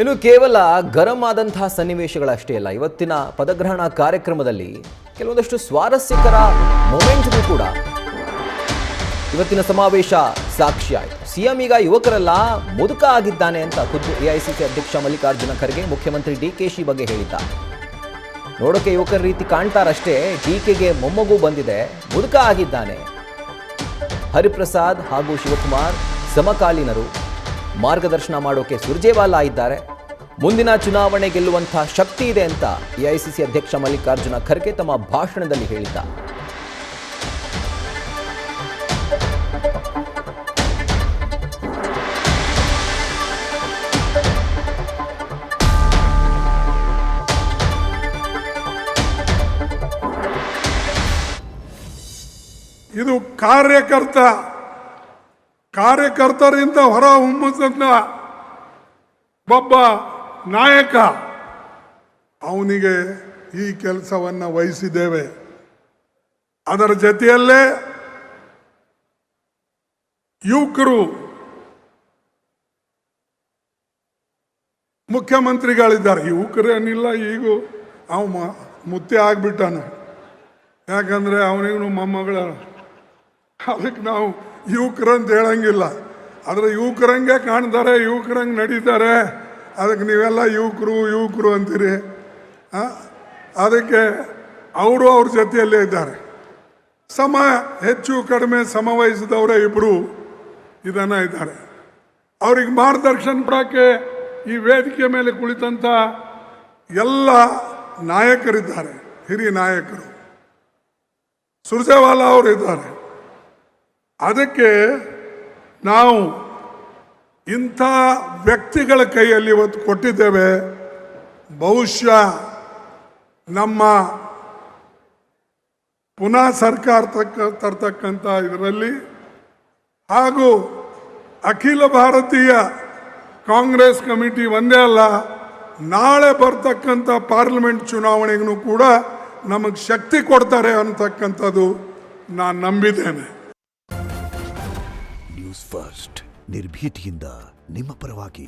ಇನ್ನು ಕೇವಲ ಗರಂ ಆದಂತಹ ಸನ್ನಿವೇಶಗಳಷ್ಟೇ ಅಲ್ಲ, ಇವತ್ತಿನ ಪದಗ್ರಹಣ ಕಾರ್ಯಕ್ರಮದಲ್ಲಿ ಕೆಲವೊಂದಷ್ಟು ಸ್ವಾರಸ್ಯಕರ ಮೊಮೆಂಟ್ಗೂ ಕೂಡ ಇವತ್ತಿನ ಸಮಾವೇಶ ಸಾಕ್ಷಿಯಾಯಿತು. ಸಿಎಂ ಈಗ ಯುವಕರೆಲ್ಲ ಮುದುಕ ಆಗಿದ್ದಾನೆ ಅಂತ ಖುದ್ದು ಎಐಸಿಸಿ ಅಧ್ಯಕ್ಷ ಮಲ್ಲಿಕಾರ್ಜುನ ಖರ್ಗೆ ಮುಖ್ಯಮಂತ್ರಿ ಡಿಕೆಶಿ ಬಗ್ಗೆ ಹೇಳಿದ್ದಾರೆ. ನೋಡೋಕೆ ಯುವಕರ ರೀತಿ ಕಾಣ್ತಾರಷ್ಟೇ, ಡಿಕೆಗೆ ಮೊಮ್ಮಗು ಬಂದಿದೆ, ಮುದುಕ ಆಗಿದ್ದಾನೆ. ಹರಿಪ್ರಸಾದ್ ಹಾಗೂ ಶಿವಕುಮಾರ್ ಸಮಕಾಲೀನರು, ಮಾರ್ಗದರ್ಶನ ಮಾಡೋಕೆ ಸುರ್ಜೇವಾಲಾ ಇದ್ದಾರೆ. ಮುಂದಿನ ಚುನಾವಣೆ ಗೆಲ್ಲುವಂತಹ ಶಕ್ತಿ ಇದೆ ಅಂತ ಎಐಸಿಸಿ ಅಧ್ಯಕ್ಷ ಮಲ್ಲಿಕಾರ್ಜುನ ಖರ್ಗೆ ತಮ್ಮ ಭಾಷಣದಲ್ಲಿ ಹೇಳಿದ್ದಾರೆ. ಇದು ಕಾರ್ಯಕರ್ತರಿಂದ ಹೊರ ಹೊಮ್ಮುತ್ತ ಒಬ್ಬ ನಾಯಕ, ಅವನಿಗೆ ಈ ಕೆಲಸವನ್ನು ವಹಿಸಿದ್ದೇವೆ. ಅದರ ಜೊತೆಯಲ್ಲೇ ಯುವಕರು ಮುಖ್ಯಮಂತ್ರಿಗಳಿದ್ದಾರೆ. ಯುವಕರೇನಿಲ್ಲ, ಈಗ ಅವ ಮುತ್ತೆ ಆಗ್ಬಿಟ್ಟಾನ. ಯಾಕಂದರೆ ಅವನಿಗೂ ಮೊಮ್ಮಗಳ, ಅದಕ್ಕೆ ನಾವು ಯುವಕರಂತ ಹೇಳಂಗಿಲ್ಲ. ಆದರೆ ಯುವಕರಂಗೆ ಕಾಣ್ತಾರೆ, ಯುವಕರಂಗೆ ನಡೀತಾರೆ. ಅದಕ್ಕೆ ನೀವೆಲ್ಲ ಯುವಕರು ಅಂತೀರಿ. ಅದಕ್ಕೆ ಅವರು ಅವ್ರ ಜೊತೆಯಲ್ಲೇ ಇದ್ದಾರೆ. ಹೆಚ್ಚು ಕಡಿಮೆ ಸಮವಹಿಸಿದವರೇ ಇಬ್ಬರು ಇದನ್ನು ಇದ್ದಾರೆ. ಅವ್ರಿಗೆ ಮಾರ್ಗದರ್ಶನ ಕೊಡೋಕ್ಕೆ ಈ ವೇದಿಕೆ ಮೇಲೆ ಕುಳಿತಂಥ ಎಲ್ಲ ನಾಯಕರಿದ್ದಾರೆ, ಹಿರಿಯ ನಾಯಕರು. ಸುರ್ಜೇವಾಲಾ ಅವರು ಇದ್ದಾರೆ. ಅದಕ್ಕೆ ನಾವು ಇಂಥ ವ್ಯಕ್ತಿಗಳ ಕೈಯಲ್ಲಿ ಇವತ್ತು ಕೊಟ್ಟಿದ್ದೇವೆ. ಬಹುಶಃ ನಮ್ಮ ಪುನಃ ಸರ್ಕಾರ ತರ್ತಕ್ಕಂಥ ಇದರಲ್ಲಿ ಹಾಗೂ ಅಖಿಲ ಭಾರತೀಯ ಕಾಂಗ್ರೆಸ್ ಕಮಿಟಿ ಒಂದೇ ಅಲ್ಲ, ನಾಳೆ ಬರ್ತಕ್ಕಂಥ ಪಾರ್ಲಿಮೆಂಟ್ ಚುನಾವಣೆಗೂ ಕೂಡ ನಮಗೆ ಶಕ್ತಿ ಕೊಡ್ತಾರೆ ಅಂತಕ್ಕಂಥದ್ದು ನಾನು ನಂಬಿದ್ದೇನೆ. ನ್ಯೂಸ್ ಫಸ್ಟ್ ನಿರ್ಭೀತಿಯಿಂದ ನಿಮ್ಮ ಪರವಾಗಿ.